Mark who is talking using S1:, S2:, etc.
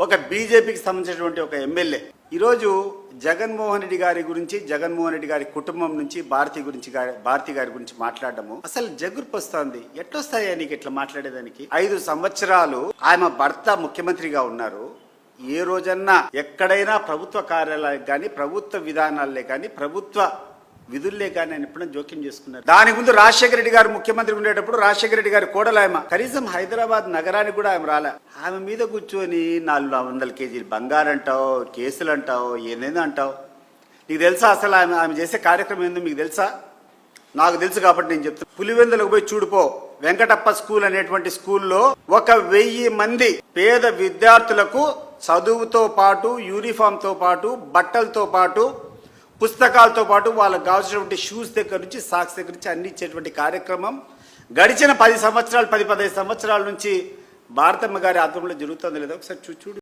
S1: ఒక బీజేపీకి సంబంధించినటువంటి ఒక ఎమ్మెల్యే ఈరోజు జగన్మోహన్ రెడ్డి గారి గురించి, జగన్మోహన్ రెడ్డి గారి కుటుంబం నుంచి, భారతి గారి గురించి మాట్లాడడము అసలు జగుర్పు వస్తుంది. ఎట్లొస్తాయా నీకు ఇట్లా మాట్లాడేదానికి? 5 సంవత్సరాలు ఆమె భర్త ముఖ్యమంత్రిగా ఉన్నారు. ఏ రోజన్నా ఎక్కడైనా ప్రభుత్వ కార్యాలయాలకు కానీ, ప్రభుత్వ విధానాలే కానీ, ప్రభుత్వ విధుల్లే కానీ ఆయన ఎప్పుడైనా జోక్యం చేసుకున్నారు? దానికి ముందు రాజశేఖర రెడ్డి గారు ముఖ్యమంత్రి ఉండేటప్పుడు రాజశేఖర రెడ్డి గారి కోడలాయమ కనీసం హైదరాబాద్ నగరానికి కూడా ఆమె రాలే. ఆమె మీద కూర్చొని 400 కేజీలు బంగారు అంటావు, కేసులు అంటావు, ఏదైనా అంటావు. నీకు తెలుసా అసలు ఆమె చేసే కార్యక్రమం ఏందో మీకు తెలుసా? నాకు తెలుసు కాబట్టి నేను చెప్తాను. పులివెందులకు పోయి చూడిపో. వెంకటప్ప స్కూల్ అనేటువంటి స్కూల్లో 1000 మంది పేద విద్యార్థులకు చదువుతో పాటు, యూనిఫామ్తో పాటు, బట్టలతో పాటు, పుస్తకాలతో పాటు వాళ్ళకు కావాల్సినటువంటి షూస్ దగ్గర నుంచి, సాక్స్ దగ్గర నుంచి అన్ని ఇచ్చేటువంటి కార్యక్రమం గడిచిన 10 సంవత్సరాలు, 10-15 సంవత్సరాల నుంచి భారతమ్మ గారి ఆధ్వర్యంలో జరుగుతుందో లేదో ఒకసారి చూడు.